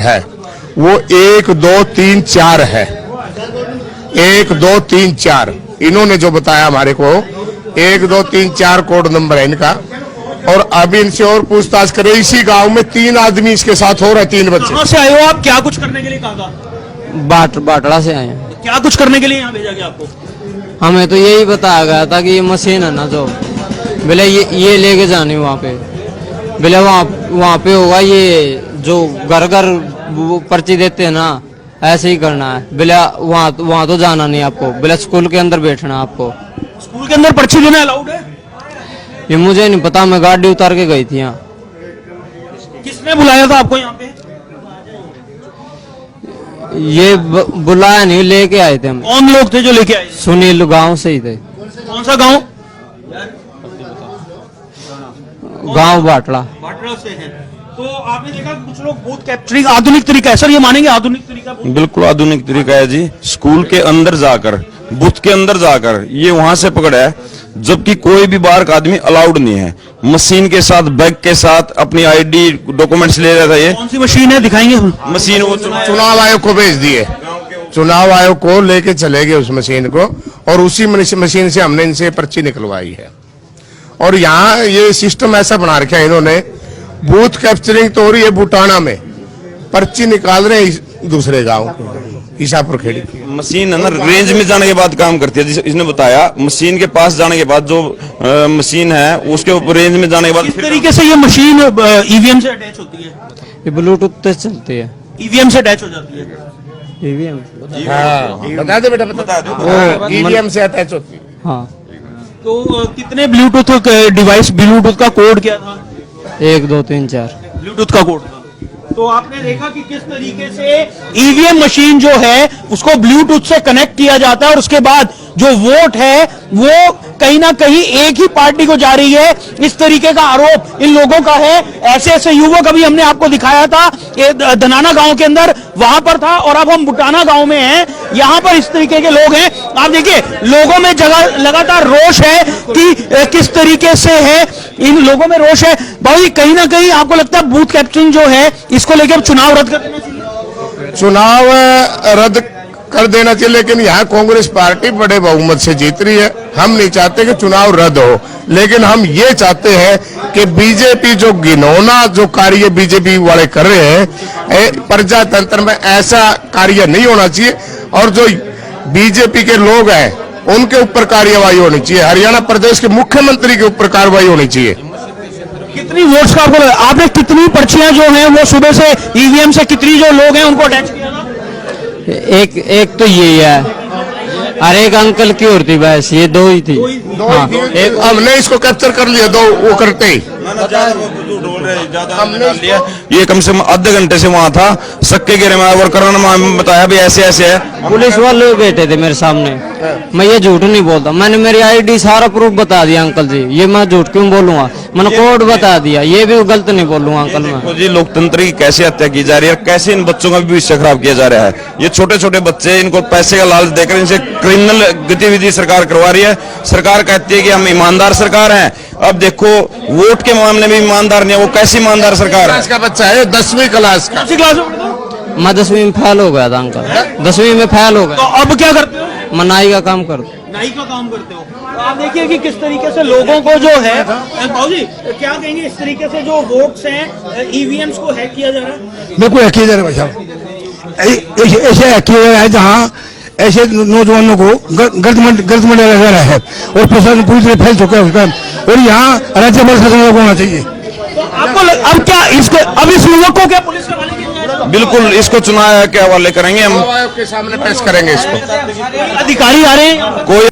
है वो 1 2 3 4 है। 1 2 3 4 इन्होंने जो बताया हमारे को 1 2 3 4 कोड नंबर है इनका। और अभी इनसे और पूछताछ करें। इसी गांव में 3 आदमी इसके साथ हो रहे, 3 बच्चे। कहां से आए हो आप? क्या कुछ करने के लिए कहा था? बाटड़ा से आए हैं। क्या कुछ करने के लिए यहाँ भेजा गया आपको? हमें तो यही बताया गया था कि ये मशीन है ना जो बोले ये लेके जानी वहाँ पे, बोले वहाँ पे होगा ये जो घर घर पर्ची देते हैं ना, ऐसे ही करना है। बोले वहाँ तो जाना नहीं आपको, बोले स्कूल के अंदर बैठना है आपको। स्कूल के अंदर पर्ची देना अलाउड है? ये मुझे नहीं पता, मैं गाड़ी उतार के गई थी यहाँ। किसने बुलाया था आपको यहाँ पे? ये बुलाया नहीं, लेके आए थे हम। कौन लोग थे जो लेके आए? सुनील गांव से ही थे। कौन सा गांव? गांव बाटड़ा से है। तो आपने देखा कुछ लोग बूथ कैप्चरिंग आधुनिक तरीका है। सर ये मानेंगे आधुनिक तरीका? बिल्कुल आधुनिक तरीका है जी। स्कूल के अंदर जाकर, बूथ के अंदर जाकर ये वहां से पकड़ा है, जबकि कोई भी बाहर का आदमी अलाउड नहीं है। मशीन के साथ, बैग के साथ अपनी आईडी डॉक्यूमेंट्स ले रहा था। ये कौन सी मशीन है, दिखाएंगे? मशीन वो चुनाव आयोग को भेज दिए, चुनाव आयोग को लेके चले गए उस मशीन को, और उसी मशीन से हमने इनसे पर्ची निकलवाई है। और यहाँ ये सिस्टम ऐसा बना रखा है इन्होंने, बूथ कैप्चरिंग तो हो रही है बुटाना में, पर्ची निकाल रहे हैं दूसरे गांव ईसापुर खेड़ी। मशीन है ना, रेंज में जाने के बाद काम करती है। इसने बताया मशीन के पास जाने के बाद जो मशीन है उसके ऊपर रेंज में जाने के बाद किस तरीके से ये मशीन ईवीएम से अटैच होती है? ये ब्लूटूथ से चलती है, ईवीएम से अटैच हो जाती है। ईवीएम? बता दो बेटा, बता दो। ईवीएम से अटैच होती है। हाँ। तो कितने ब्लूटूथ डिवाइस, ब्लूटूथ का कोड क्या था? 1 2 3 4 ब्लूटूथ का कोड था। तो आपने देखा कि किस तरीके से ईवीएम मशीन जो है उसको ब्लूटूथ से कनेक्ट किया जाता है, और उसके बाद जो वोट है वो कहीं ना कहीं एक ही पार्टी को जा रही है। इस तरीके का आरोप इन लोगों का है। ऐसे ऐसे युवक अभी हमने आपको दिखाया था धनाना गांव के अंदर, वहां पर था, और अब हम बुटाना गांव में हैं। यहां पर इस तरीके के लोग हैं। आप देखिए लोगों में जगह लगातार रोष है कि किस तरीके से है, इन लोगों में रोष है। भाई कहीं ना कहीं आपको लगता है बूथ कैप्चरिंग जो है इसको लेकर चुनाव रद्द कर देना चाहिए? चुनाव रद्द कर देना चाहिए, लेकिन यहाँ कांग्रेस पार्टी बड़े बहुमत से जीत रही है। हम नहीं चाहते कि चुनाव रद्द हो, लेकिन हम ये चाहते हैं कि बीजेपी जो घिनौना जो कार्य बीजेपी वाले कर रहे हैं, प्रजातंत्र में ऐसा कार्य नहीं होना चाहिए। और जो बीजेपी के लोग हैं उनके ऊपर कार्यवाही होनी चाहिए। हरियाणा प्रदेश के मुख्यमंत्री के ऊपर कार्रवाई होनी चाहिए। कितनी वोट्स का आपने कितनी पर्चियां जो हैं वो सुबह से ईवीएम से कितनी जो लोग हैं उनको अटैच किया था? एक तो यही है, और एक अंकल की और थी, बस ये 2 ही थी। हाँ। एक हमने इसको कैप्चर कर लिया, 2 वो करते ही हमने लिया। ये कम से कम आधे घंटे से वहाँ था, सक्के गिरे में वर्करों ने बताया भी ऐसे ऐसे है। पुलिस वाले बैठे थे मेरे सामने, मैं ये झूठ नहीं बोलता। मैंने मेरी आईडी सारा प्रूफ बता दिया अंकल जी, ये मैं झूठ क्यों बोलूंगा? मैंने कोड बता दिया, ये भी गलत नहीं बोलूंगा अंकल मैं। जी लोकतंत्र की कैसे हत्या की जा रही है, कैसे इन बच्चों का भविष्य खराब किया जा रहा है। ये छोटे छोटे बच्चे, इनको पैसे का लालच देकर इनसे क्रिमिनल गतिविधि सरकार करवा रही है। सरकार कहती है कि हम ईमानदार सरकार हैं, अब देखो वोट के मामले में ईमानदार नहीं है। वो कैसी ईमानदार सरकार है? इसका बच्चा है 10वीं क्लास का। मैं 10वीं में फेल हो गया था अंकल, 10वीं में फेल हो तो गया। अब क्या करते हो? मैं नाई का काम करता हूँ। नाई का काम करते हो? तो आप देखिए कि किस तरीके से लोगों को जो है, बाबूजी क्या कहेंगे, इस तरीके से जो वोट्स हैं ईवीएम्स को हैक किया जा रहा है? बिल्कुल हैक किया जा रहा है भाई साहब। ऐसे हैक किया जा रहा है जहाँ ऐसे नौजवानों को गलत मंडे लगा रहा है, और प्रशासन पूरी तरह फैल चुका है उसका। और यहाँ राज्यपाल शासन को होना चाहिए। तो आपको अब क्या इसको, अब इस युवक को क्या पुलिस के हवाले किया जाएगा? बिल्कुल इसको चुनाव के हवाले करेंगे हम, आयोग के सामने पेश करेंगे इसको। अधिकारी आ रहे हैं? कोई